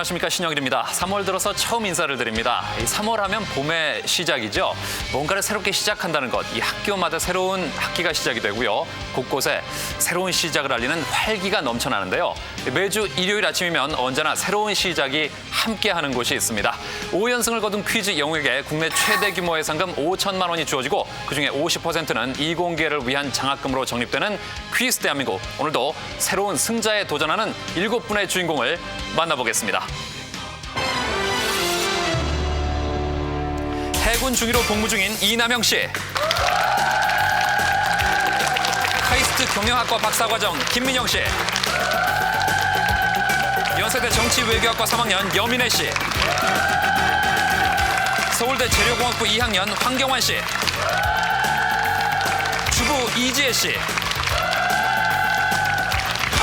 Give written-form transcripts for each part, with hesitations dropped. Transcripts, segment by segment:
안녕하십니까, 신영일입니다. 3월 들어서 처음 인사를 드립니다. 이 3월 하면 봄의 시작이죠. 뭔가를 새롭게 시작한다는 것, 이 학교마다 새로운 학기가 시작이 되고요. 곳곳에 새로운 시작을 알리는 활기가 넘쳐나는데요. 매주 일요일 아침이면 언제나 새로운 시작이 함께하는 곳이 있습니다. 5연승을 거둔 퀴즈 영웅에게 국내 최대 규모의 상금 5천만 원이 주어지고 그중에 50%는 이공계를 위한 장학금으로 적립되는 퀴즈 대한민국. 오늘도 새로운 승자에 도전하는 7분의 주인공을 만나보겠습니다. 해군 중위로 복무 중인 이남영 씨. 카이스트 경영학과 박사과정 김민영 씨. 연세대 정치외교학과 3학년 여민혜 씨. 서울대 재료공학부 2학년 황경환 씨. 주부 이지혜 씨.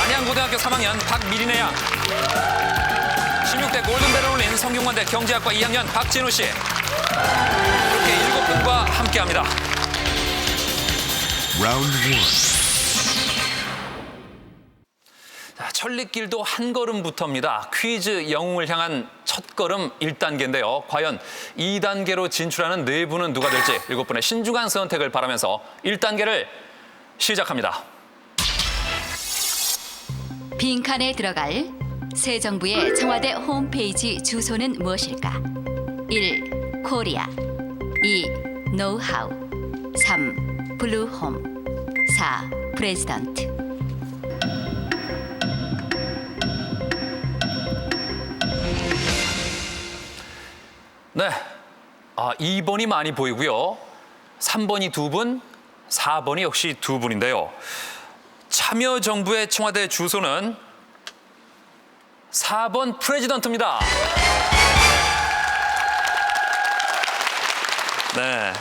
안양고등학교 3학년 박미린혜 양. 16대 골든벨을 울린 성균관대 경제학과 2학년 박진우 씨. 이렇게 7분과 함께합니다. 라운드 1. 자, 천리길도 한 걸음부터입니다. 퀴즈 영웅을 향한 첫걸음 1단계인데요. 과연 2단계로 진출하는 4분은 누가 될지 7분의 신중한 선택을 바라면서 1단계를 시작합니다. 빈칸에 들어갈 새 정부의 청와대 홈페이지 주소는 무엇일까? 1. 코리아 2. 노하우 3. 블루홈 4. 프레지던트 네, 2번이 많이 보이고요. 3번이 2분, 4번이 역시 2분인데요. 참여정부의 청와대 주소는 4번 프레지던트입니다. 네.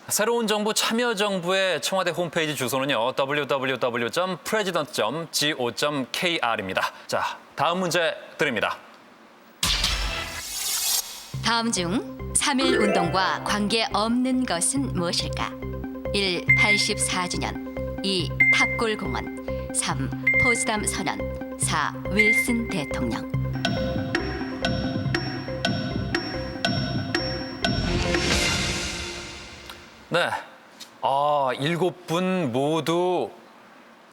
새로운 정부 참여정부의 청와대 홈페이지 주소는요. www.president.go.kr입니다. 자, 다음 문제 드립니다. 다음 중 3.1 운동과 관계없는 것은 무엇일까? 1. 84주년 2. 탑골공원 3. 포츠담 선언 4. 윌슨 대통령 네, 7분 모두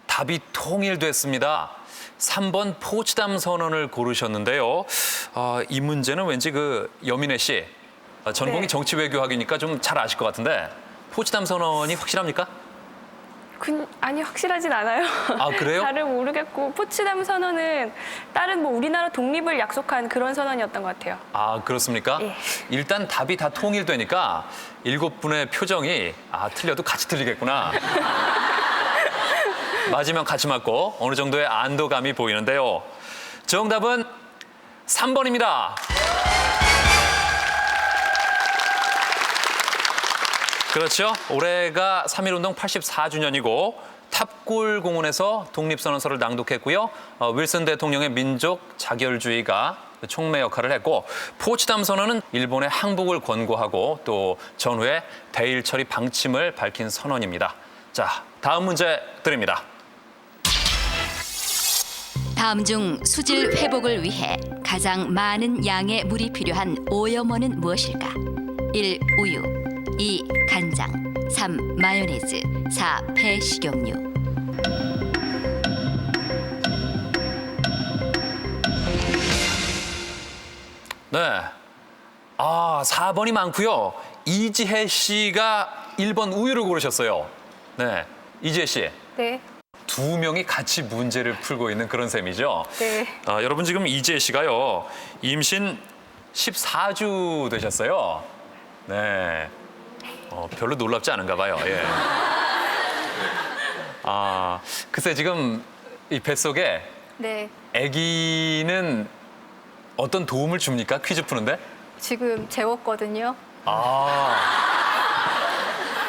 답이 통일됐습니다. 3번 포츠담 선언을 고르셨는데요. 이 문제는 왠지 여민혜 씨, 전공이 네. 정치외교학이니까 좀 잘 아실 것 같은데 포츠담 선언이 확실합니까? 아니 확실하진 않아요. 아, 그래요? 잘은 모르겠고 포츠담 선언은 다른 우리나라 독립을 약속한 그런 선언이었던 것 같아요. 아, 그렇습니까? 예. 일단 답이 다 통일되니까 7분의 표정이 틀려도 같이 틀리겠구나. 맞으면 같이 맞고 어느 정도의 안도감이 보이는데요. 정답은 3번입니다. 그렇죠. 올해가 3.1운동 84주년이고 탑골공원에서 독립선언서를 낭독했고요. 윌슨 대통령의 민족 자결주의가 촉매 역할을 했고 포츠담 선언은 일본의 항복을 권고하고 또 전후에 대일 처리 방침을 밝힌 선언입니다. 자, 다음 문제 드립니다. 다음 중 수질 회복을 위해 가장 많은 양의 물이 필요한 오염원은 무엇일까? 1. 우유 2. 간장 3. 마요네즈 4. 폐식용유 네, 4번이 많고요. 이지혜 씨가 1번 우유를 고르셨어요. 네, 이지혜 씨. 네. 2명이 같이 문제를 풀고 있는 그런 셈이죠. 네. 여러분 지금 이지혜 씨가요. 임신 14주 되셨어요. 네. 별로 놀랍지 않은가 봐요. 예. 글쎄 지금 이 뱃속에 네. 아기는 어떤 도움을 줍니까? 퀴즈 푸는데? 지금 재웠거든요.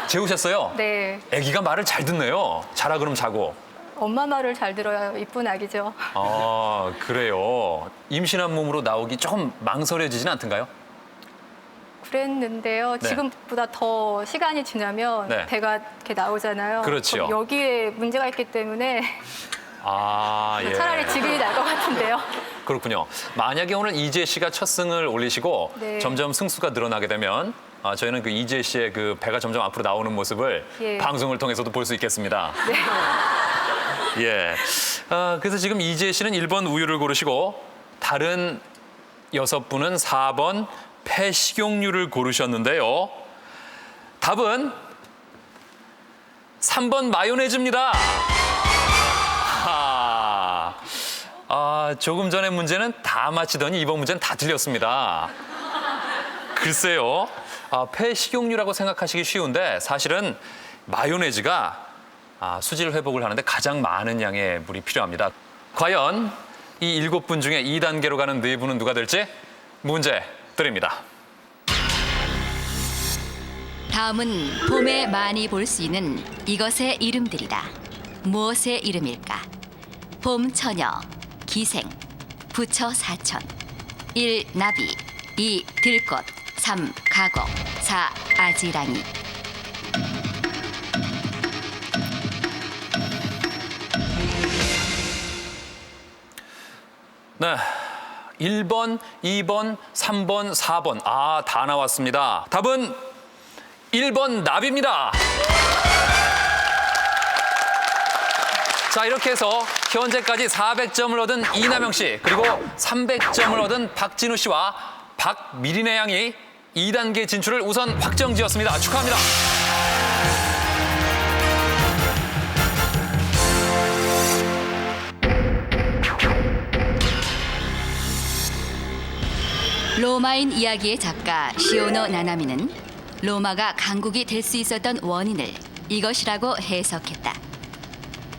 재우셨어요? 네. 아기가 말을 잘 듣네요. 자라 그럼 자고. 엄마 말을 잘 들어야 이쁜 아기죠. 그래요. 임신한 몸으로 나오기 조금 망설여지진 않던가요? 그랬는데요. 네. 지금보다 더 시간이 지나면 네. 배가 이렇게 나오잖아요. 그렇죠. 그럼 여기에 문제가 있기 때문에 예. 차라리 지금이 나을 것 같은데요. 그렇군요. 만약에 오늘 이재 씨가 첫 승을 올리시고 네. 점점 승수가 늘어나게 되면 저희는 그 이재 씨의 그 배가 점점 앞으로 나오는 모습을 예. 방송을 통해서도 볼 수 있겠습니다. 네. 예. 그래서 지금 이재 씨는 1번 우유를 고르시고 다른 6분은 4번 폐식용유를 고르셨는데요. 답은 3번 마요네즈입니다. 조금 전의 문제는 다 맞히더니 이번 문제는 다 틀렸습니다. 글쎄요. 폐식용유라고 생각하시기 쉬운데 사실은 마요네즈가 수질 회복을 하는데 가장 많은 양의 물이 필요합니다. 과연 이 7분 중에 2단계로 가는 4분은 누가 될지 문제 드립니다. 다음은 봄에 많이 볼 수 있는 이것의 이름들이다. 무엇의 이름일까? 봄 처녀, 기생, 부처 사천. 1. 나비, 2. 들꽃, 3. 가곡, 4. 아지랑이. 네. 1번, 2번, 3번, 4번. 다 나왔습니다. 답은 1번 나비입니다. 자, 이렇게 해서 현재까지 400점을 얻은 이남영 씨, 그리고 300점을 얻은 박진우 씨와 박미린의 양이 2단계 진출을 우선 확정지었습니다. 축하합니다. 로마인 이야기의 작가 시오노 나나미는 로마가 강국이 될 수 있었던 원인을 이것이라고 해석했다.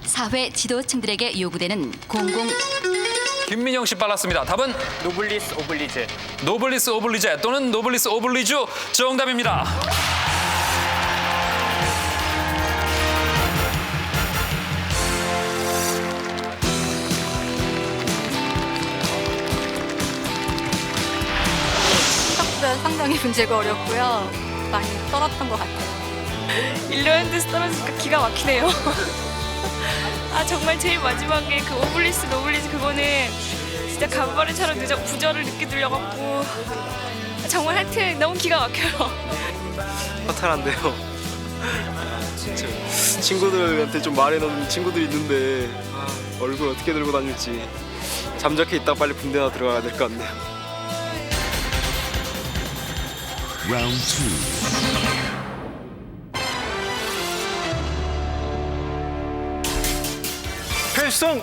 사회 지도층들에게 요구되는 김민영 씨 빨랐습니다. 답은 노블리스 오블리제. 노블리스 오블리제 또는 노블리스 오블리주 정답입니다. 생각보다 상당히 문제가 어렵고요. 많이 떨었던 것 같아요. 일로엔드스 떨어지니까 기가 막히네요. 정말 제일 마지막에 그 오블리스 노블리스 그거는 진짜 간발의차로 부저를 늦게 들려갖고 정말 하여튼 너무 기가 막혀요. 허탈한데요. 진짜 친구들한테 좀 말해놓은 친구들이 있는데 얼굴 어떻게 들고 다닐지 잠적해 있다 빨리 군대나 들어가야 될 것 같네요. Round 2. 필승!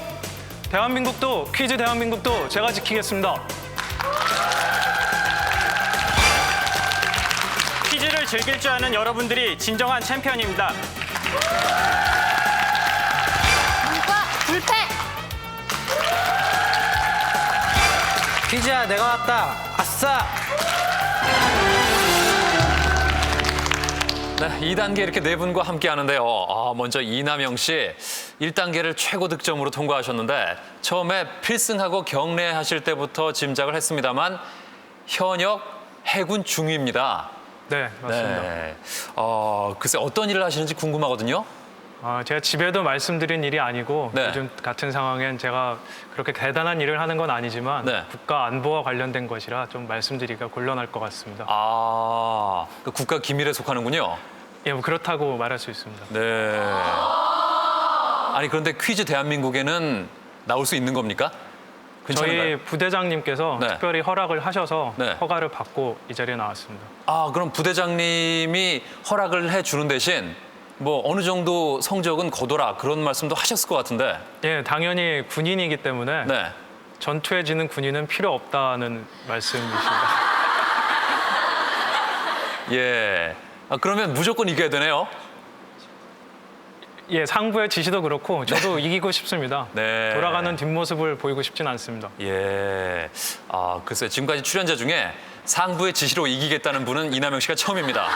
대한민국도 퀴즈 대한민국도 제가 지키겠습니다. 퀴즈를 즐길 줄 아는 여러분들이 진정한 챔피언입니다. 불패! 퀴즈야 내가 왔다. 아싸! 네, 2단계 이렇게 4분과 함께 하는데요. 먼저 이남영 씨 1단계를 최고 득점으로 통과하셨는데 처음에 필승하고 경례하실 때부터 짐작을 했습니다만 현역 해군 중위입니다. 네, 맞습니다. 네. 글쎄 어떤 일을 하시는지 궁금하거든요. 제가 집에도 말씀드린 일이 아니고 네. 요즘 같은 상황엔 제가 그렇게 대단한 일을 하는 건 아니지만 네. 국가 안보와 관련된 것이라 좀 말씀드리기가 곤란할 것 같습니다. 그 국가 기밀에 속하는군요. 예, 뭐 그렇다고 말할 수 있습니다. 네. 아니 그런데 퀴즈 대한민국에는 나올 수 있는 겁니까? 괜찮은가요? 저희 부대장님께서 네. 특별히 허락을 하셔서 네. 허가를 받고 이 자리에 나왔습니다. 그럼 부대장님이 허락을 해주는 대신 뭐 어느 정도 성적은 거둬라 그런 말씀도 하셨을 것 같은데. 예, 당연히 군인이기 때문에 네. 전투에 지는 군인은 필요 없다는 말씀이십니다. 예. 그러면 무조건 이겨야 되네요. 예, 상부의 지시도 그렇고 저도 이기고 싶습니다. 네. 돌아가는 뒷모습을 보이고 싶진 않습니다. 예. 글쎄 지금까지 출연자 중에 상부의 지시로 이기겠다는 분은 이남영 씨가 처음입니다.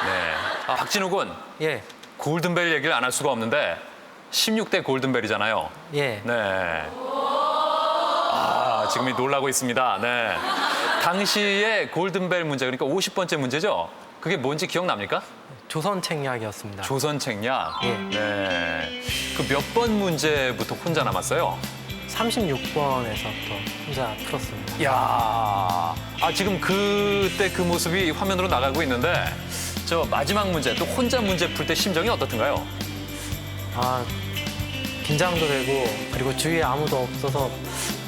네. 박진우 군. 예, 골든벨 얘기를 안 할 수가 없는데 16대 골든벨이잖아요. 예. 네. 지금 놀라고 있습니다. 네. 당시에 골든벨 문제, 그러니까 50번째 문제죠? 그게 뭔지 기억납니까? 조선 책략이었습니다. 조선 책략. 예. 네. 그 몇 번 문제부터 혼자 남았어요? 36번에서부터 혼자 풀었습니다. 야, 지금 그때 그 모습이 화면으로 나가고 있는데 저 마지막 문제 또 혼자 문제 풀 때 심정이 어떻던가요? 긴장도 되고 그리고 주위에 아무도 없어서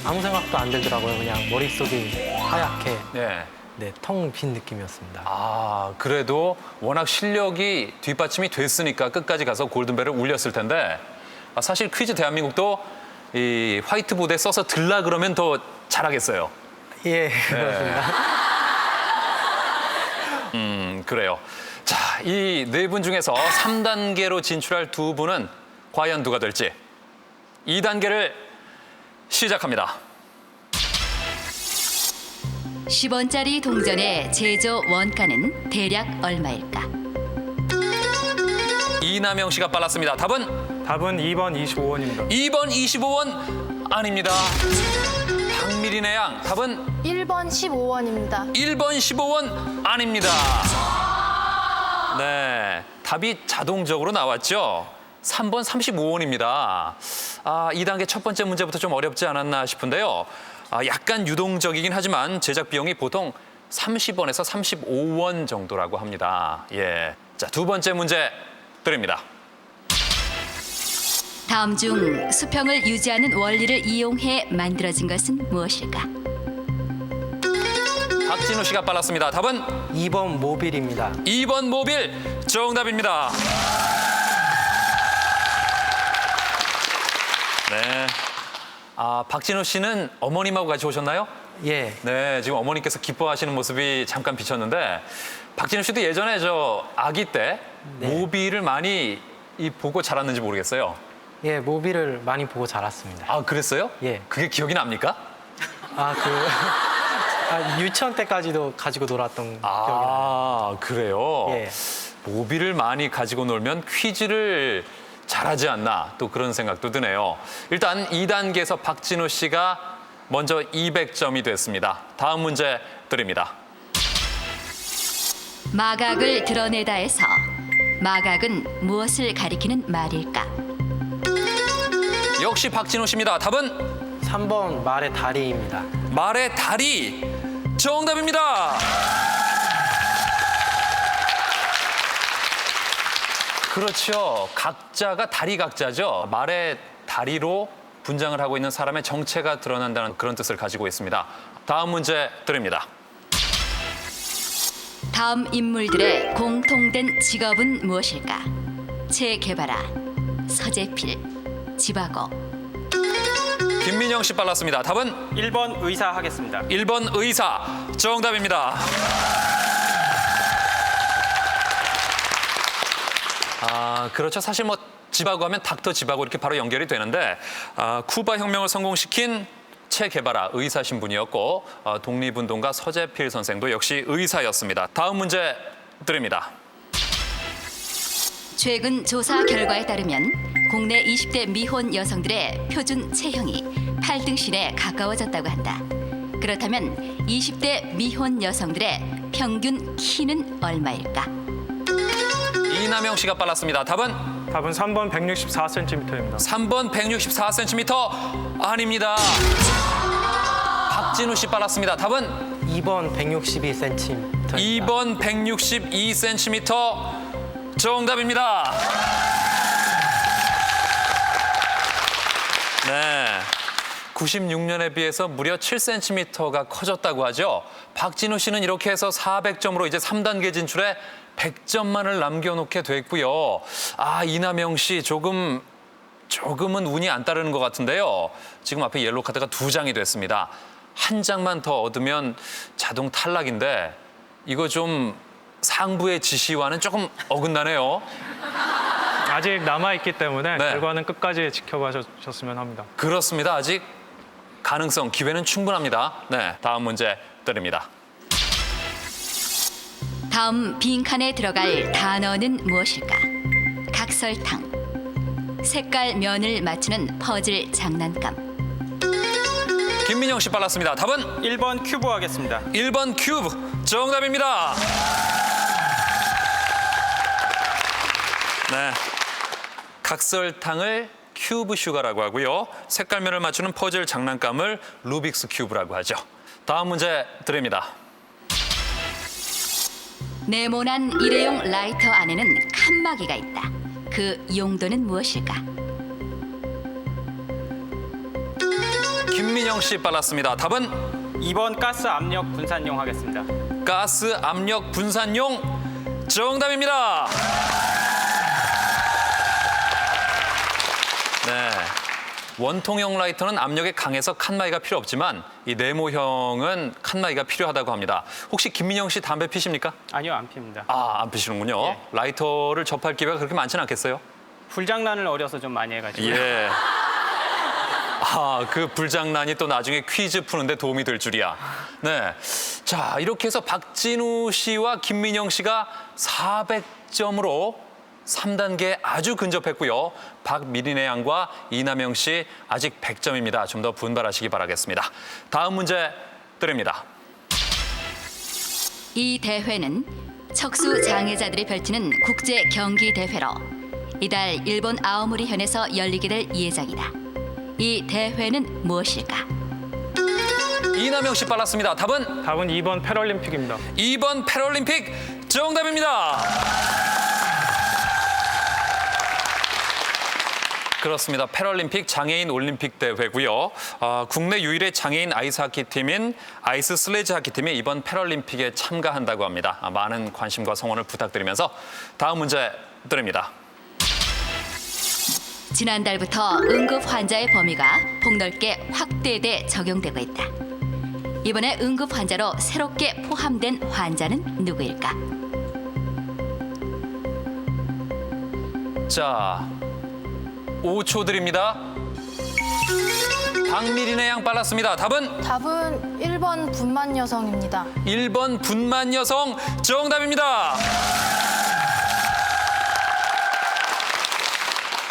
아무 생각도 안 들더라고요. 그냥 머릿속이 하얗게 네. 텅 빈 느낌이었습니다. 그래도 워낙 실력이 뒷받침이 됐으니까 끝까지 가서 골든벨을 울렸을 텐데 사실 퀴즈 대한민국도 이 화이트보드에 써서 들라 그러면 더 잘하겠어요. 예, 그렇습니다. 그래요. 자, 이 네 분 중에서 3단계로 진출할 두 분은 과연 누가 될지 2단계를 시작합니다. 10원짜리 동전의 제조 원가는 대략 얼마일까? 이남영 씨가 빨랐습니다. 답은 답은 2번 25원입니다. 2번 25원 아닙니다. 박미린의 양 답은 1번 15원입니다. 1번 15원 아닙니다. 네, 답이 자동적으로 나왔죠. 3번 35원입니다. 2단계 첫 번째 문제부터 좀 어렵지 않았나 싶은데요. 약간 유동적이긴 하지만 제작 비용이 보통 30원에서 35원 정도라고 합니다. 예. 자, 두 번째 문제 드립니다. 다음 중 수평을 유지하는 원리를 이용해 만들어진 것은 무엇일까? 박진우 씨가 빨랐습니다. 답은 2번 모빌입니다. 2번 모빌 정답입니다. 네. 박진우 씨는 어머님하고 같이 오셨나요? 예, 네, 지금 어머니께서 기뻐하시는 모습이 잠깐 비쳤는데 박진우 씨도 예전에 저 아기 때 모빌을 많이 보고 자랐는지 모르겠어요. 예, 모빌을 많이 보고 자랐습니다. 그랬어요? 예. 그게 기억이 납니까? 유치원 때까지도 가지고 놀았던 기억이 나요. 그래요? 예. 모빌을 많이 가지고 놀면 퀴즈를 잘하지 않나 또 그런 생각도 드네요. 일단 2단계에서 박진우 씨가 먼저 200점이 됐습니다. 다음 문제 드립니다. 마각을 드러내다에서 마각은 무엇을 가리키는 말일까? 역시 박진우 씨입니다. 답은 3번 말의 다리입니다. 말의 다리 정답입니다. 그렇죠. 각자가 다리 각자죠. 말의 다리로 분장을 하고 있는 사람의 정체가 드러난다는 그런 뜻을 가지고 있습니다. 다음 문제 드립니다. 다음 인물들의 공통된 직업은 무엇일까? 체게바라, 서재필, 지바고. 김민영 씨 빨랐습니다. 답은 1번 의사 하겠습니다. 1번 의사 정답입니다. 그렇죠. 사실 뭐 지바고 하면 닥터 지바고 이렇게 바로 연결이 되는데 쿠바 혁명을 성공시킨 체게바라 의사 신분이었고 독립운동가 서재필 선생도 역시 의사였습니다. 다음 문제 드립니다. 최근 조사 결과에 따르면 국내 20대 미혼 여성들의 표준 체형이 8등신에 가까워졌다고 한다. 그렇다면 20대 미혼 여성들의 평균 키는 얼마일까? 이남영 씨가 빨랐습니다. 답은 답은 3번 164cm입니다. 3번 164cm 아닙니다. 박진우 씨 빨랐습니다. 답은 2번 162cm. 2번 162cm 정답입니다. 네. 96년에 비해서 무려 7cm가 커졌다고 하죠. 박진우 씨는 이렇게 해서 400점으로 이제 3단계 진출에 100점만을 남겨놓게 됐고요. 이남영 씨 조금은 운이 안 따르는 것 같은데요. 지금 앞에 옐로우 카드가 2장이 됐습니다. 한 장만 더 얻으면 자동 탈락인데 이거 좀 상부의 지시와는 조금 어긋나네요. 아직 남아있기 때문에 네. 결과는 끝까지 지켜봐 주셨으면 합니다. 그렇습니다. 아직 가능성, 기회는 충분합니다. 네, 다음 문제 드립니다. 다음 빈칸에 들어갈 단어는 무엇일까? 각설탕, 색깔 면을 맞추는 퍼즐 장난감. 김민영 씨 빨랐습니다. 답은 1번 큐브 하겠습니다. 1번 큐브 정답입니다. 네, 각설탕을 큐브 슈가라고 하고요. 색깔면을 맞추는 퍼즐 장난감을 루빅스 큐브라고 하죠. 다음 문제 드립니다. 네모난 일회용 라이터 안에는 칸막이가 있다. 그 용도는 무엇일까? 김민영 씨 빨랐습니다. 답은 2번 가스 압력 분산용 하겠습니다. 가스 압력 분산용 정답입니다. 네. 원통형 라이터는 압력이 강해서 칸막이가 필요 없지만 이 네모형은 칸막이가 필요하다고 합니다. 혹시 김민영 씨 담배 피십니까? 아니요, 안 핍니다. 아, 안 피시는군요. 예. 라이터를 접할 기회가 그렇게 많지는 않겠어요? 불장난을 어려서 좀 많이 해가지고. 예. 아, 그 불장난이 또 나중에 퀴즈 푸는데 도움이 될 줄이야. 네. 자, 이렇게 해서 박진우 씨와 김민영 씨가 400점으로 3단계에 아주 근접했고요. 박미린의 양과 이남영 씨 아직 100점입니다. 좀 더 분발하시기 바라겠습니다. 다음 문제 드립니다. 이 대회는 척수 장애자들이 펼치는 국제 경기 대회로 이달 일본 아오모리 현에서 열리게 될 예정이다. 이 대회는 무엇일까? 이남영 씨 빨랐습니다. 답은 답은 2번 패럴림픽입니다. 2번 패럴림픽 정답입니다. 그렇습니다. 패럴림픽 장애인 올림픽 대회고요. 국내 유일의 장애인 아이스하키 팀인 아이스 슬레지 하키 팀이 이번 패럴림픽에 참가한다고 합니다. 많은 관심과 성원을 부탁드리면서 다음 문제 드립니다. 지난달부터 응급 환자의 범위가 폭넓게 확대돼 적용되고 있다. 이번에 응급 환자로 새롭게 포함된 환자는 누구일까? 자, 5초 드립니다. 박미린의 양 빨랐습니다. 답은 답은 1번 분만 여성입니다. 1번 분만 여성 정답입니다.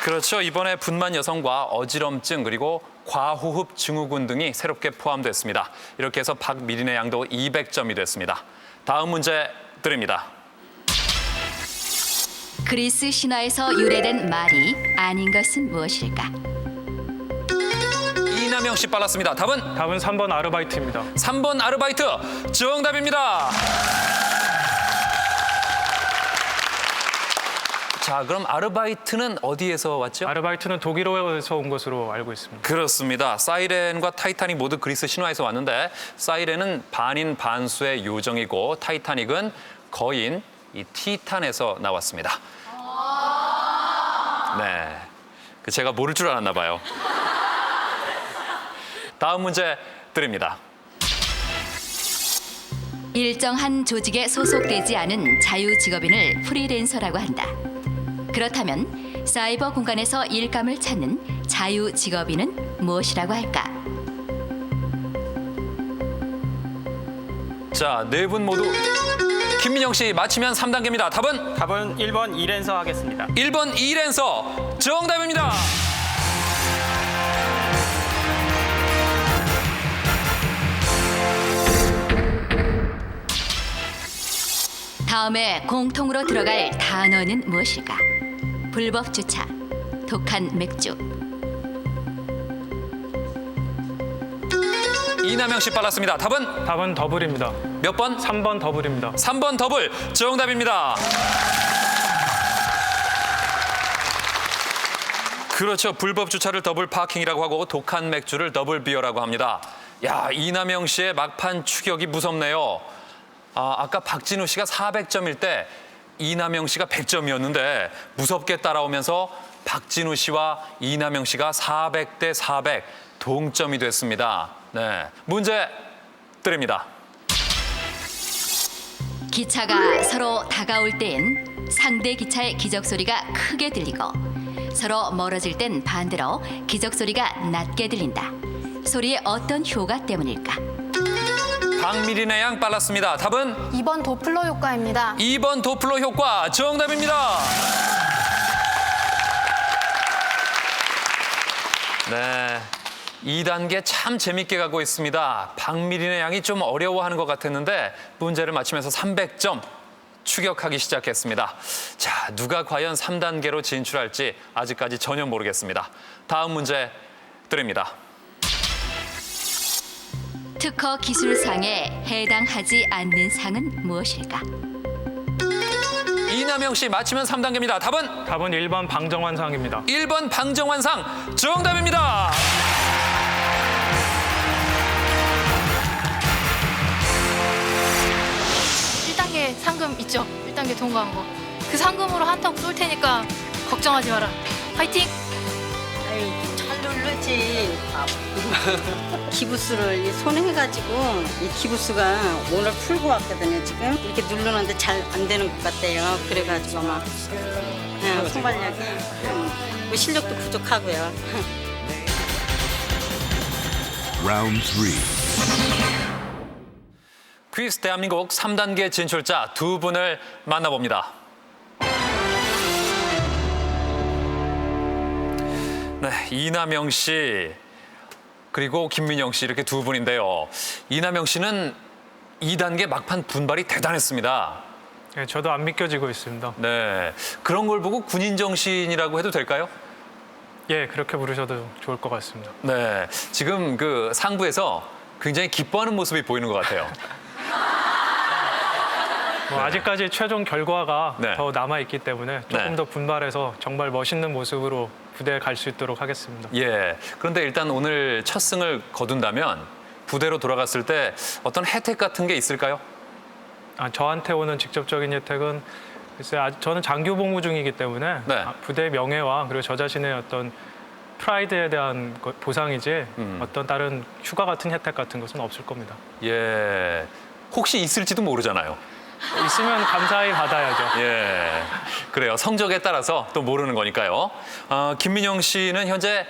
그렇죠. 이번에 분만 여성과 어지럼증 그리고 과호흡 증후군 등이 새롭게 포함됐습니다. 이렇게 해서 박미린의 양도 200점이 됐습니다. 다음 문제 드립니다. 그리스 신화에서 유래된 말이 아닌 것은 무엇일까? 이남영 씨 빨랐습니다. 답은 답은 3번 아르바이트입니다. 3번 아르바이트 정답입니다. 자, 그럼 아르바이트는 어디에서 왔죠? 아르바이트는 독일어에서 온 것으로 알고 있습니다. 그렇습니다. 사이렌과 타이타닉 모두 그리스 신화에서 왔는데 사이렌은 반인 반수의 요정이고 타이타닉은 거인 이 티탄에서 나왔습니다. 네, 제가 모를 줄 알았나 봐요. 다음 문제 드립니다. 일정한 조직에 소속되지 않은 자유직업인을 프리랜서라고 한다. 그렇다면 사이버 공간에서 일감을 찾는 자유직업인은 무엇이라고 할까? 자, 네 분 모두 김민영 씨 맞히면 3단계입니다. 답은? 답은 1번 이랜서 하겠습니다. 1번 이랜서 정답입니다. 다음에 공통으로 들어갈 단어는 무엇일까? 불법 주차, 독한 맥주. 이남영 씨 빨랐습니다. 답은? 답은 더블입니다. 몇 번? 3번 더블입니다. 3번 더블 정답입니다. 그렇죠. 불법 주차를 더블 파킹이라고 하고 독한 맥주를 더블 비어라고 합니다. 야, 이남영 씨의 막판 추격이 무섭네요. 아까 박진우 씨가 400점일 때 이남영 씨가 100점이었는데 무섭게 따라오면서 박진우 씨와 이남영 씨가 400대 400 동점이 됐습니다. 네, 문제 드립니다. 기차가 서로 다가올 때엔 상대 기차의 기적 소리가 크게 들리고 서로 멀어질 땐 반대로 기적 소리가 낮게 들린다. 소리의 어떤 효과 때문일까? 박미린의 양 빨랐습니다. 답은? 2번 도플러 효과입니다. 2번 도플러 효과 정답입니다. 네, 2단계 참 재밌게 가고 있습니다. 박미린의 양이 좀 어려워하는 것 같았는데 문제를 맞히면서 300점 추격하기 시작했습니다. 자, 누가 과연 3단계로 진출할지 아직까지 전혀 모르겠습니다. 다음 문제 드립니다. 특허 기술상에 해당하지 않는 상은 무엇일까? 이남영 씨 맞히면 3단계입니다. 답은 답은 1번 방정환상입니다. 1번 방정환상 정답입니다. 1단계 상금 있죠? 1단계 통과한 거. 그 상금으로 한턱 쏠 테니까 걱정하지 마라. 파이팅! 아이, 잘 누르지. 기부스를 손해가지고 이 기부스가 오늘 풀고 왔거든요. 지금 이렇게 누르는데 잘 안 되는 것 같아요. 그래가지고 막 손발력이 뭐 실력도 부족하고요. Round 3. 퀴즈 대한민국 3단계 진출자 두 분을 만나봅니다. 네, 이남영 씨 그리고 김민영 씨 이렇게 두 분인데요. 이남영 씨는 2단계 막판 분발이 대단했습니다. 네, 저도 안 믿겨지고 있습니다. 네, 그런 걸 보고 군인 정신이라고 해도 될까요? 예, 그렇게 부르셔도 좋을 것 같습니다. 네, 지금 그 상부에서 굉장히 기뻐하는 모습이 보이는 것 같아요. 아직까지 최종 결과가 네. 더 남아있기 때문에 조금 네. 더 분발해서 정말 멋있는 모습으로 부대에 갈 수 있도록 하겠습니다. 예, 그런데 일단 오늘 첫 승을 거둔다면 부대로 돌아갔을 때 어떤 혜택 같은 게 있을까요? 저한테 오는 직접적인 혜택은 글쎄, 저는 장교 복무 중이기 때문에 네. 부대 명예와 그리고 저 자신의 어떤 프라이드에 대한 보상이지 어떤 다른 휴가 같은 혜택 같은 것은 없을 겁니다. 예, 혹시 있을지도 모르잖아요. 있으면 감사히 받아야죠. 예, 그래요. 성적에 따라서 또 모르는 거니까요. 김민영 씨는 현재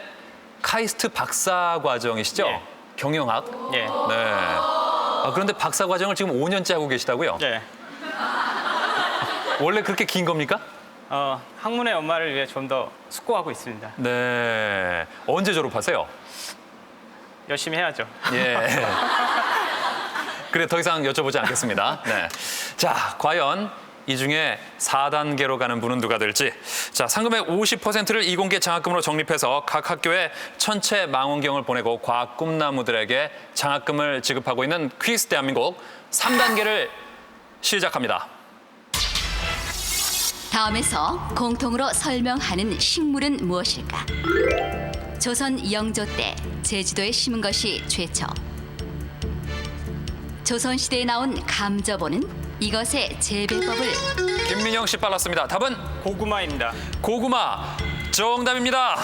카이스트 박사 과정이시죠? 예. 경영학. 예. 네. 그런데 박사 과정을 지금 5년째 하고 계시다고요? 네. 원래 그렇게 긴 겁니까? 학문의 엄마를 위해 좀 더 숙고하고 있습니다. 네. 언제 졸업하세요? 열심히 해야죠. 예. 그래, 더 이상 여쭤보지 않겠습니다. 네. 자, 과연 이 중에 4단계로 가는 분은 누가 될지. 자, 상금의 50%를 이공계 장학금으로 적립해서 각 학교에 천체 망원경을 보내고 과학 꿈나무들에게 장학금을 지급하고 있는 퀴즈 대한민국 3단계를 시작합니다. 다음에서 공통으로 설명하는 식물은 무엇일까? 조선 영조 때 제주도에 심은 것이 최초. 조선시대에 나온 감저보는 이것의 재배법을 김민영 씨 빨랐습니다. 답은 고구마입니다. 고구마 정답입니다.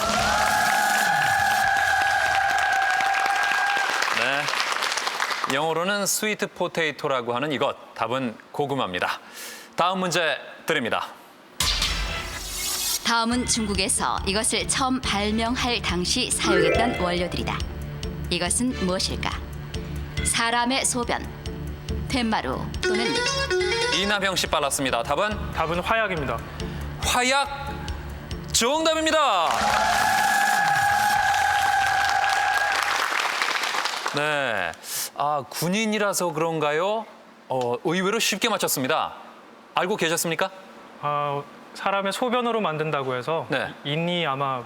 네, 영어로는 스위트 포테이토라고 하는 이것. 답은 고구마입니다. 다음 문제 드립니다. 다음은 중국에서 이것을 처음 발명할 당시 사용했던 원료들이다. 이것은 무엇일까? 사람의 소변, 팻마루 또는 이남영 씨 빨랐습니다. 답은 답은 화약입니다. 화약 정답입니다. 네, 군인이라서 그런가요? 의외로 쉽게 맞췄습니다. 알고 계셨습니까? 사람의 소변으로 만든다고 해서 네. 인이 아마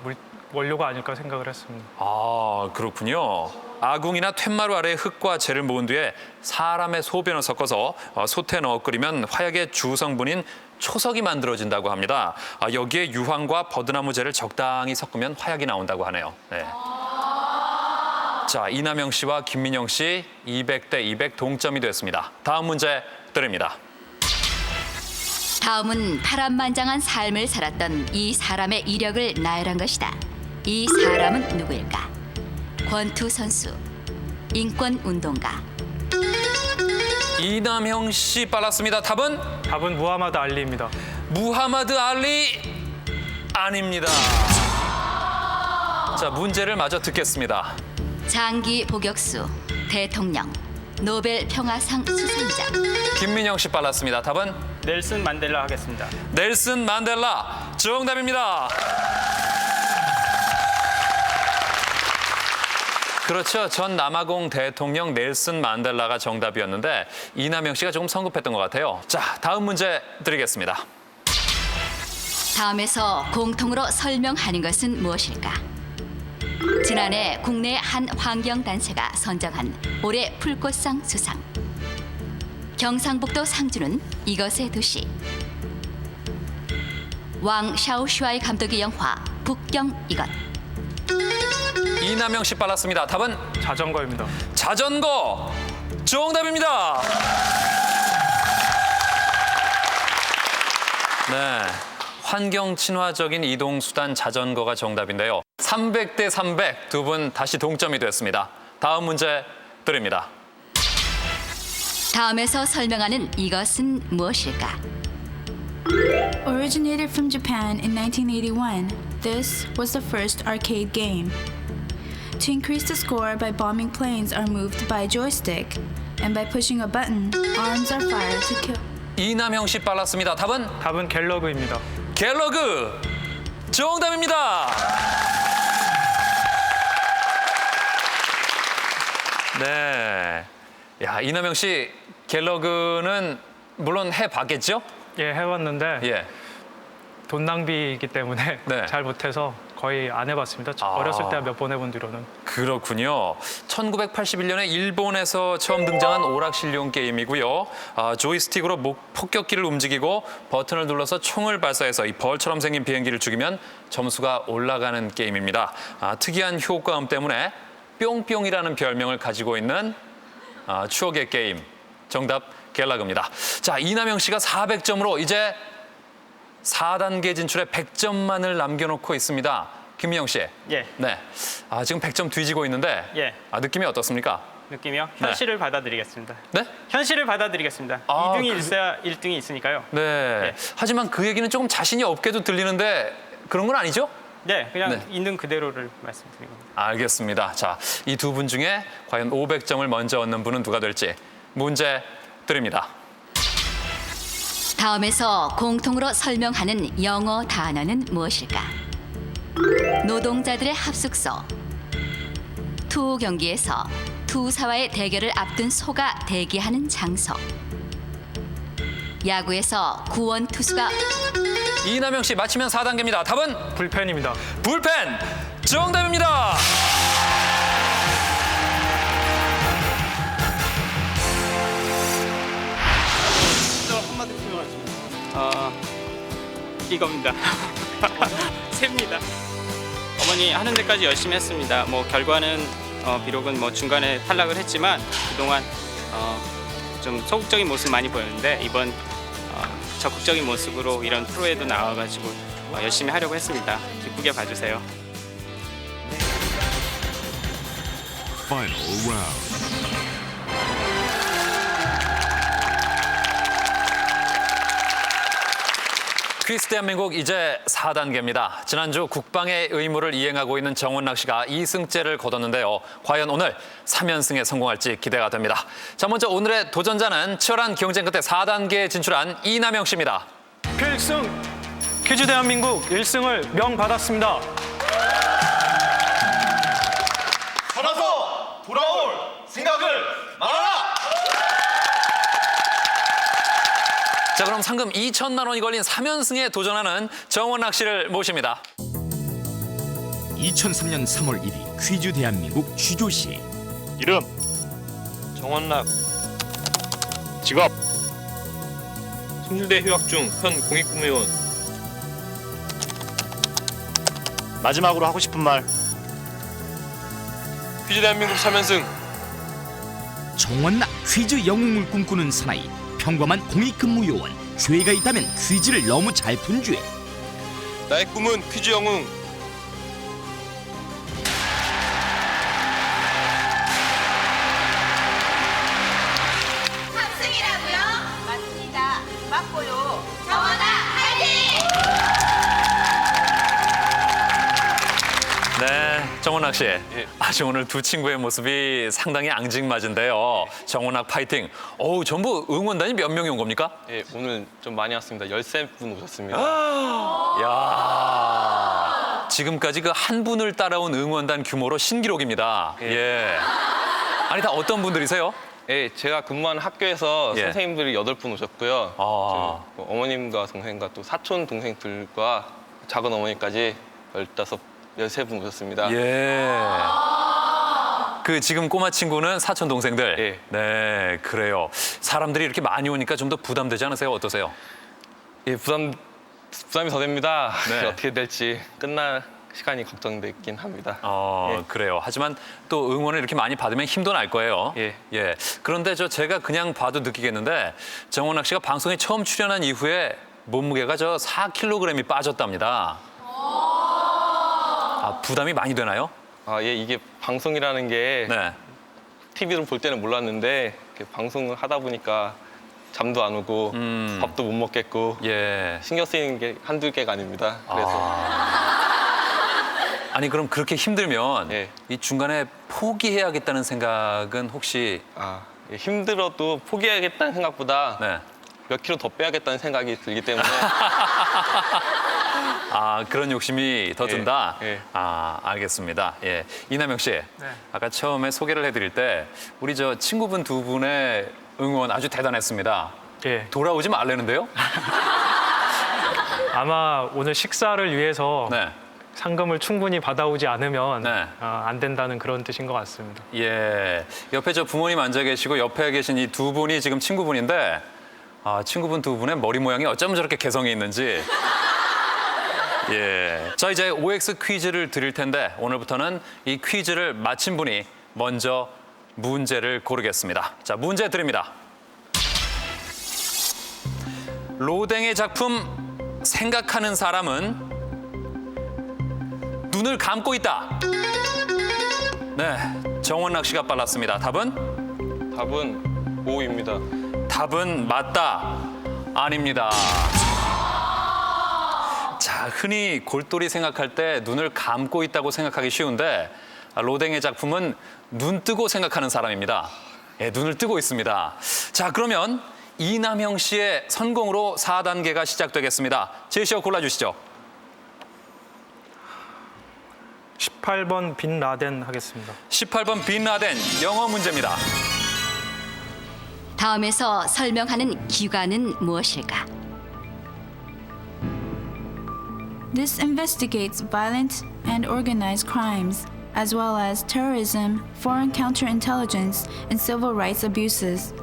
원료가 아닐까 생각을 했습니다. 그렇군요. 아궁이나 팻마루 아래에 흙과 재를 모은 뒤에 사람의 소변을 섞어서 솥에 넣어 끓이면 화약의 주성분인 초석이 만들어진다고 합니다. 여기에 유황과 버드나무재를 적당히 섞으면 화약이 나온다고 하네요. 네. 자, 이남영 씨와 김민영 씨 200대 200 동점이 됐습니다. 다음 문제 드립니다. 다음은 파란만장한 삶을 살았던 이 사람의 이력을 나열한 것이다. 이 사람은 누구일까? 권투 선수, 인권 운동가. 이남영 씨 빨랐습니다. 답은 무하마드 알리입니다. 무하마드 알리 아닙니다. 자, 문제를 마저 듣겠습니다. 장기 복역수, 대통령, 노벨 평화상 수상자. 김민영 씨 빨랐습니다. 답은 넬슨 만델라 하겠습니다. 넬슨 만델라 정답입니다. 그렇죠. 전 남아공 대통령 넬슨 만델라가 정답이었는데 이남영 씨가 조금 성급했던 것 같아요. 자, 다음 문제 드리겠습니다. 다음에서 공통으로 설명하는 것은 무엇일까? 지난해 국내 한 환경단체가 선정한 올해 풀꽃상 수상. 경상북도 상주는 이것의 도시. 왕 샤오슈아이 감독의 영화 북경 이것. 이남영 씨 빨랐습니다. 답은 자전거입니다. 자전거. 정답입니다. 네. 환경 친화적인 이동 수단 자전거가 정답인데요. 300대 300 두 분 다시 동점이 됐습니다. 다음 문제 드립니다. 다음에서 설명하는 이것은 무엇일까? Originated from Japan in 1981, this was the first arcade game. To increase the score by bombing planes are moved by a joystick, and by pushing a button, arms are fired to kill. 이남영 씨 빨랐습니다. 답은 갤러그입니다. 갤러그. 정답입니다. 네. 야, 이남영 씨 갤러그는 물론 해봤겠죠? 예, 해봤는데 예. 돈 낭비이기 때문에 네. 잘 못해서 거의 안 해봤습니다. 어렸을 때 몇 번 해본 뒤로는. 그렇군요. 1981년에 일본에서 처음 등장한 오락실용 게임이고요. 조이스틱으로 폭격기를 움직이고 버튼을 눌러서 총을 발사해서 이 벌처럼 생긴 비행기를 죽이면 점수가 올라가는 게임입니다. 특이한 효과음 때문에 뿅뿅이라는 별명을 가지고 있는 추억의 게임. 정답 갤러그입니다. 자, 이남영 씨가 400점으로 이제 4단계 진출에 100점만을 남겨놓고 있습니다. 김미영 씨. 예. 네. 지금 100점 뒤지고 있는데. 예. 느낌이 어떻습니까? 느낌이요? 현실을 받아들이겠습니다. 네? 현실을 받아들이겠습니다. 2등이 있어야 1등이 있으니까요. 네. 네. 하지만 그 얘기는 조금 자신이 없게도 들리는데 그런 건 아니죠? 네, 그냥 네. 있는 그대로를 말씀드린 겁니다. 알겠습니다. 자, 이 두 분 중에 과연 500점을 먼저 얻는 분은 누가 될지 문제 드립니다. 다음에서 공통으로 설명하는 영어 단어는 무엇일까? 노동자들의 합숙소. 투 경기에서 투사와의 대결을 앞둔 소가 대기하는 장소. 야구에서 구원 투수가 이남영 씨 맞히면 4단계입니다. 답은 불펜입니다. 불펜. 정답입니다. 이겁니다. 셉니다. 어머니 하는 데까지 열심히 했습니다. 뭐 결과는 비록은 뭐 중간에 탈락을 했지만 그동안 좀 소극적인 모습 많이 보였는데 이번 적극적인 모습으로 이런 프로에도 나와가지고 열심히 하려고 했습니다. 기쁘게 봐주세요. Final round. 퀴즈 대한민국 이제 4단계입니다. 지난주 국방의 의무를 이행하고 있는 정원락 씨가 2승째를 거뒀는데요. 과연 오늘 3연승에 성공할지 기대가 됩니다. 자, 먼저 오늘의 도전자는 치열한 경쟁 끝에 4단계에 진출한 이남영 씨입니다. 필승! 퀴즈 대한민국 1승을 명받았습니다. 살아서 돌아올 생각을 말아라! 자, 그럼 상금 2천만 원이 걸린 3연승에 도전하는 정원락 씨를 모십니다. 2003년 3월 1일 퀴즈 대한민국 취조시. 이름 정원락. 직업 송실대 휴학 중 현 공익구매원. 마지막으로 하고 싶은 말. 퀴즈 대한민국 3연승. 정원락 퀴즈 영웅을 꿈꾸는 사나이. 평범한 공익근무 요원. 죄가 있다면 퀴즈를 너무 잘 푼 죄. 나의 꿈은 퀴즈 영웅. 탑승이라고요? 맞습니다. 맞고요. 정원아 화이팅! 네, 정원락 씨. 아주 오늘 두 친구의 모습이 상당히 앙증맞은데요. 정원락 파이팅. 전부 응원단이 몇 명이 온 겁니까? 예, 오늘 좀 많이 왔습니다. 13분 오셨습니다. 야, 지금까지 그 한 분을 따라온 응원단 규모로 신기록입니다. 예. 아니, 다 어떤 분들이세요? 예, 제가 근무하는 학교에서 예. 선생님들이 8분 오셨고요. 어머님과 동생과 또 사촌 동생들과 작은 어머니까지 13분 오셨습니다. 예. 그 지금 꼬마 친구는 사촌 동생들. 예. 네, 그래요. 사람들이 이렇게 많이 오니까 좀 더 부담되지 않으세요? 어떠세요? 예, 부담이 더 됩니다. 네. 어떻게 될지 끝날 시간이 걱정되긴 합니다. 그래요. 하지만 또 응원을 이렇게 많이 받으면 힘도 날 거예요. 예. 그런데 제가 그냥 봐도 느끼겠는데 정원학 씨가 방송에 처음 출연한 이후에 몸무게가 4kg이 빠졌답니다. 부담이 많이 되나요? 예, 이게 방송이라는 게 네. TV로 볼 때는 몰랐는데 이렇게 방송을 하다 보니까 잠도 안 오고 밥도 못 먹겠고 신경 쓰이는 게 한두 개가 아닙니다. 그래서 아니 그럼 그렇게 힘들면 이 중간에 포기해야겠다는 생각은 혹시 힘들어도 포기해야겠다는 생각보다 네. 몇 킬로 더 빼야겠다는 생각이 들기 때문에 그런 욕심이 더 든다? 알겠습니다. 예. 이남영 씨, 아까 처음에 소개를 해드릴 때 우리 친구분 두 분의 응원 아주 대단했습니다. 예. 돌아오지 말라는데요? 아마 오늘 식사를 위해서 네. 상금을 충분히 받아오지 않으면 안 된다는 그런 뜻인 것 같습니다. 예. 옆에 부모님 앉아 계시고 옆에 계신 이 두 분이 지금 친구분인데 친구분 두 분의 머리 모양이 어쩜 저렇게 개성이 있는지. 예. 자, 이제 OX 퀴즈를 드릴 텐데 오늘부터는 이 퀴즈를 마친 분이 먼저 문제를 고르겠습니다. 자, 문제 드립니다. 로댕의 작품 생각하는 사람은 눈을 감고 있다. 네, 정원락 씨가 빨랐습니다. 답은? 답은 O입니다. 답은 맞다. 아닙니다. 자, 흔히 골똘히 생각할 때 눈을 감고 있다고 생각하기 쉬운데 로댕의 작품은 눈 뜨고 생각하는 사람입니다. 예, 눈을 뜨고 있습니다. 자, 그러면 이남형 씨의 선공으로 4단계가 시작되겠습니다. 제시어 골라주시죠. 18번 빈 라덴 하겠습니다. 18번 빈 라덴 영어 문제입니다. 다음에서 설명하는 기관은 무엇일까? This investigates violent and organized crimes, as well as terrorism, foreign counterintelligence, and civil rights abuses.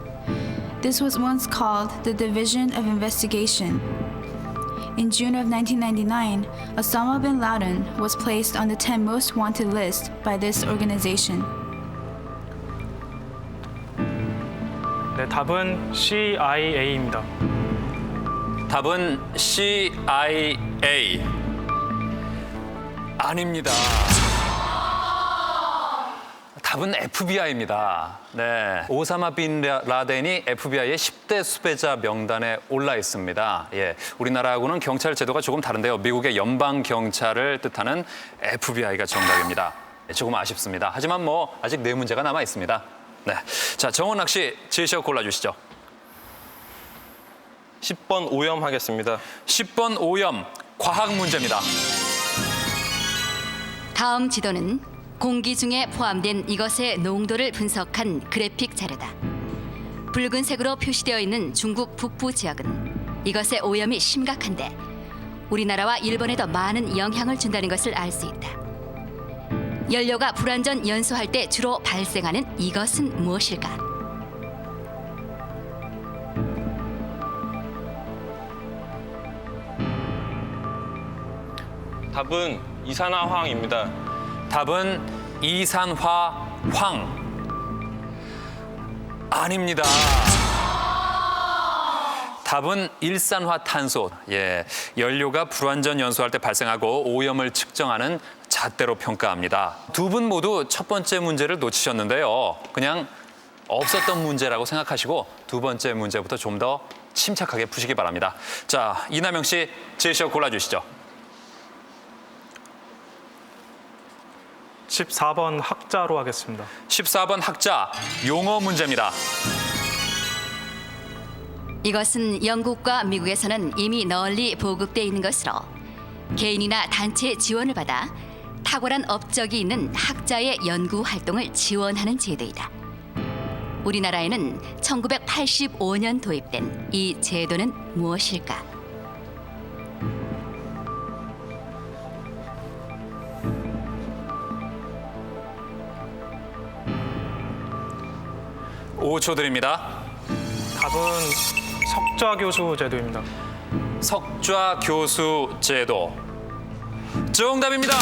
This was once called the Division of Investigation. In June of 1999, Osama bin Laden was placed on the 10 most wanted list by this organization. 네, 답은 CIA입니다. 답은 CIA. 아닙니다. 답은 FBI입니다. 네, 오사마 빈 라덴이 FBI의 10대 수배자 명단에 올라 있습니다. 예, 우리나라하고는 경찰 제도가 조금 다른데요. 미국의 연방 경찰을 뜻하는 FBI가 정답입니다. 조금 아쉽습니다. 하지만 아직 4문제가 남아 있습니다. 네, 자, 정원락 씨 제시어 골라주시죠. 10번 오염 하겠습니다. 10번 오염 과학 문제입니다. 다음 지도는 공기 중에 포함된 이것의 농도를 분석한 그래픽 자료다. 붉은색으로 표시되어 있는 중국 북부 지역은 이것의 오염이 심각한데 우리나라와 일본에 더 많은 영향을 준다는 것을 알 수 있다. 연료가 불완전 연소할 때 주로 발생하는 이것은 무엇일까? 답은 이산화황입니다. 답은 이산화황. 아닙니다. 답은 일산화탄소. 예, 연료가 불완전 연소할 때 발생하고 오염을 측정하는 잣대로 평가합니다. 두 분 모두 첫 번째 문제를 놓치셨는데요. 그냥 없었던 문제라고 생각하시고 두 번째 문제부터 좀 더 침착하게 푸시기 바랍니다. 자, 이남영 씨 제시어 골라주시죠. 14번 학자로 하겠습니다. 14번 학자 용어 문제입니다. 이것은 영국과 미국에서는 이미 널리 보급돼 있는 것으로 개인이나 단체 지원을 받아 탁월한 업적이 있는 학자의 연구 활동을 지원하는 제도이다. 우리나라에는 1985년 도입된 이 제도는 무엇일까? (5초) 드립니다. 답은 석좌 교수 제도입니다. 석좌 교수 제도. 정답입니다.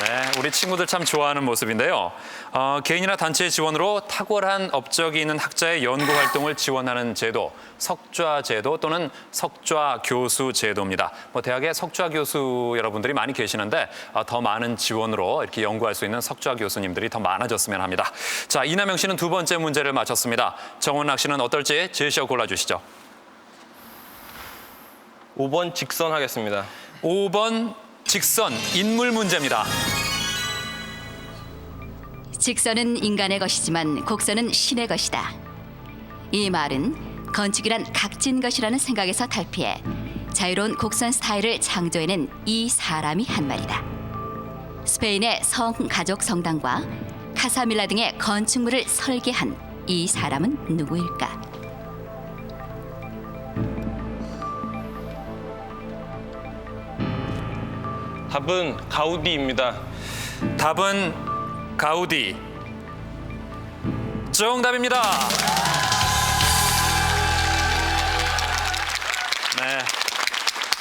네, 우리 친구들 참 좋아하는 모습인데요. 개인이나 단체의 지원으로 탁월한 업적이 있는 학자의 연구 활동을 지원하는 제도, 석좌 제도 또는 석좌 교수 제도입니다. 대학에 석좌 교수 여러분들이 많이 계시는데 더 많은 지원으로 이렇게 연구할 수 있는 석좌 교수님들이 더 많아졌으면 합니다. 자, 이남영 씨는 두 번째 문제를 맞췄습니다. 정원락 씨는 어떨지 제시어 골라주시죠. 5번 직선 하겠습니다. 5번 직선, 인물 문제입니다. 직선은 인간의 것이지만 곡선은 신의 것이다. 이 말은 건축이란 각진 것이라는 생각에서 탈피해 자유로운 곡선 스타일을 창조해낸 이 사람이 한 말이다. 스페인의 성가족 성당과 카사밀라 등의 건축물을 설계한 이 사람은 누구일까? 답은 가우디입니다. 답은 가우디. 정답입니다. 네.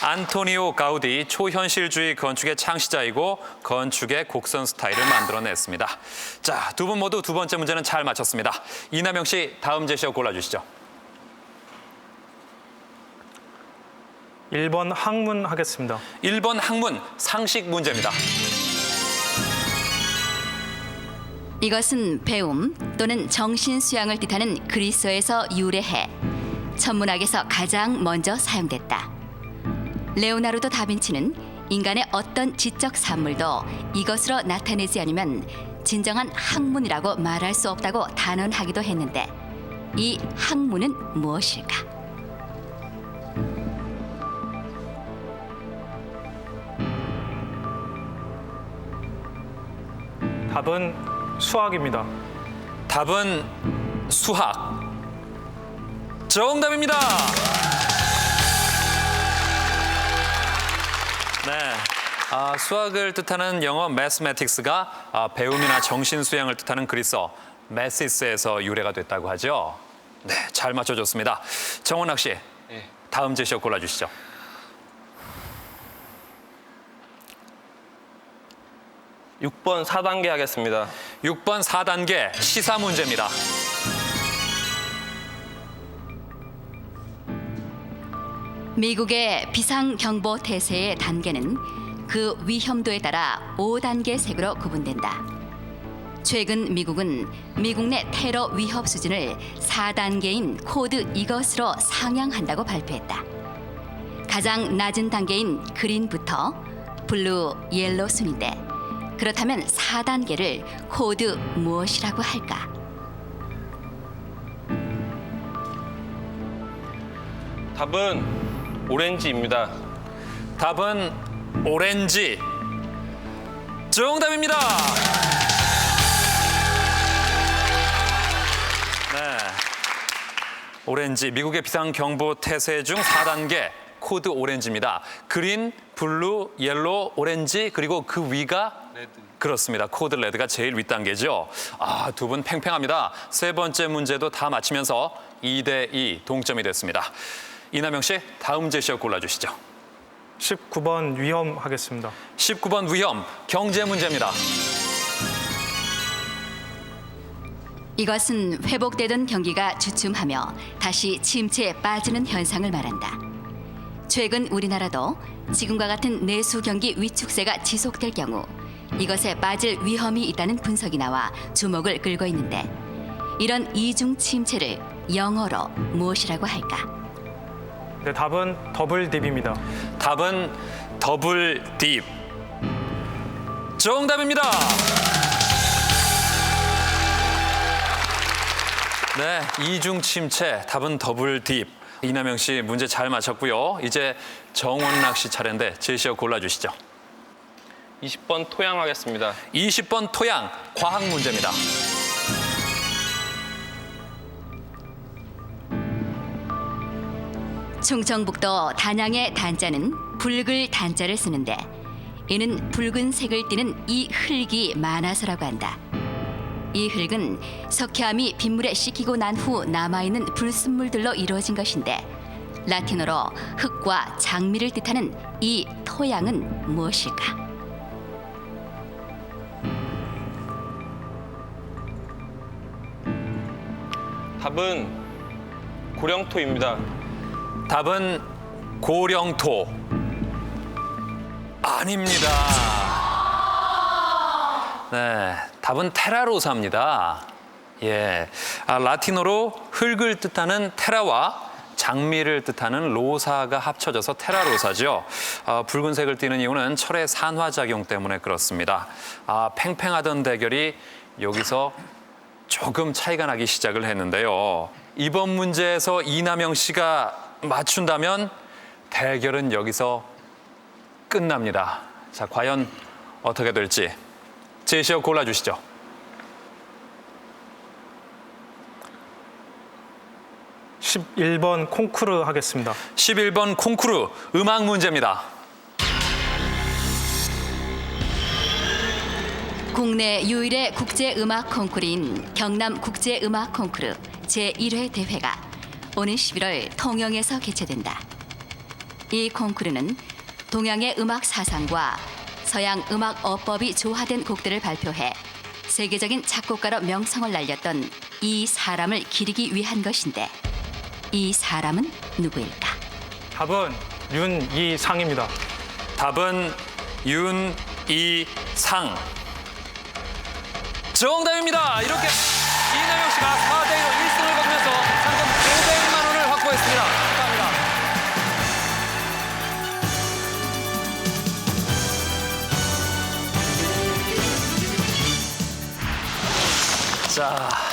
안토니오 가우디, 초현실주의 건축의 창시자이고 건축의 곡선 스타일을 만들어냈습니다. 자, 두 분 모두 두 번째 문제는 잘 맞췄습니다. 이남영 씨, 다음 제시어 골라주시죠. 1번 학문 하겠습니다. 1번 학문, 상식 문제입니다. 이것은 배움 또는 정신 수양을 뜻하는 그리스어에서 유래해 천문학에서 가장 먼저 사용됐다. 레오나르도 다빈치는 인간의 어떤 지적 산물도 이것으로 나타내지 않으면 진정한 학문이라고 말할 수 없다고 단언하기도 했는데 이 학문은 무엇일까? 답은 수학입니다. 답은 수학. 정답입니다. 네. 수학을 뜻하는 영어 mathematics가 배움이나 정신 수양을 뜻하는 그리스어 메시스에서 유래가 됐다고 하죠. 네, 잘 맞춰줬습니다. 정원학 씨, 다음 제시어 골라주시죠. 6번 4단계 하겠습니다. 6번 4단계 시사 문제입니다. 미국의 비상경보 태세의 단계는 그 위험도에 따라 5단계 색으로 구분된다. 최근 미국은 미국 내 테러 위협 수준을 4단계인 코드 이것으로 상향한다고 발표했다. 가장 낮은 단계인 그린부터 블루, 옐로 순인데 그렇다면 4단계를 코드 무엇이라고 할까? 답은 오렌지입니다. 답은 오렌지. 정답입니다. 네. 오렌지, 미국의 비상경보 태세 중 4단계 코드 오렌지입니다. 그린, 블루, 옐로, 오렌지 그리고 그 위가 레드. 그렇습니다. 코드 레드가 제일 윗단계죠. 두 분 팽팽합니다. 세 번째 문제도 다 맞히면서 2대2 동점이 됐습니다. 이남영 씨, 다음 제시어 골라주시죠. 19번 위험 하겠습니다. 19번 위험, 경제 문제입니다. 이것은 회복되던 경기가 주춤하며 다시 침체에 빠지는 현상을 말한다. 최근 우리나라도 지금과 같은 내수 경기 위축세가 지속될 경우 이것에 빠질 위험이 있다는 분석이 나와 주목을 끌고 있는데 이런 이중 침체를 영어로 무엇이라고 할까? 네, 답은 더블 딥입니다. 답은 더블 딥. 정답입니다. 네, 이중 침체, 답은 더블 딥. 이남영 씨 문제 잘 맞췄고요. 이제 정원락 씨 차례인데 제시어 골라주시죠. 20번 토양 하겠습니다. 20번 토양, 과학 문제입니다. 충청북도 단양의 단자는 붉을 단자를 쓰는데 이는 붉은색을 띠는 이 흙이 많아서라고 한다. 이 흙은 석회암이 빗물에 씻기고 난 후 남아있는 불순물들로 이루어진 것인데 라틴어로 흙과 장미를 뜻하는 이 토양은 무엇일까? 답은 고령토입니다. 답은 고령토. 아닙니다. 네, 답은 테라로사입니다. 예, 라틴어로 흙을 뜻하는 테라와 장미를 뜻하는 로사가 합쳐져서 테라로사죠. 붉은색을 띠는 이유는 철의 산화작용 때문에 그렇습니다. 팽팽하던 대결이 여기서 조금 차이가 나기 시작을 했는데요. 이번 문제에서 이남영 씨가 맞춘다면 대결은 여기서 끝납니다. 자, 과연 어떻게 될지 제시어 골라주시죠. 11번 콩쿠르 하겠습니다. 11번 콩쿠르 음악 문제입니다. 국내 유일의 국제음악 콩쿠르인 경남 국제음악 콩쿠르 제1회 대회가 오는 11월 통영에서 개최된다. 이 콩쿠르는 동양의 음악 사상과 서양 음악 어법이 조화된 곡들을 발표해 세계적인 작곡가로 명성을 날렸던 이 사람을 기리기 위한 것인데 이 사람은 누구일까? 답은 윤이상입니다. 답은 윤이상. 정답입니다. 이렇게 이남영 씨가 4대1로 1승을 거두면서 상금 500만 원을 확보했습니다. 축하합니다. 자.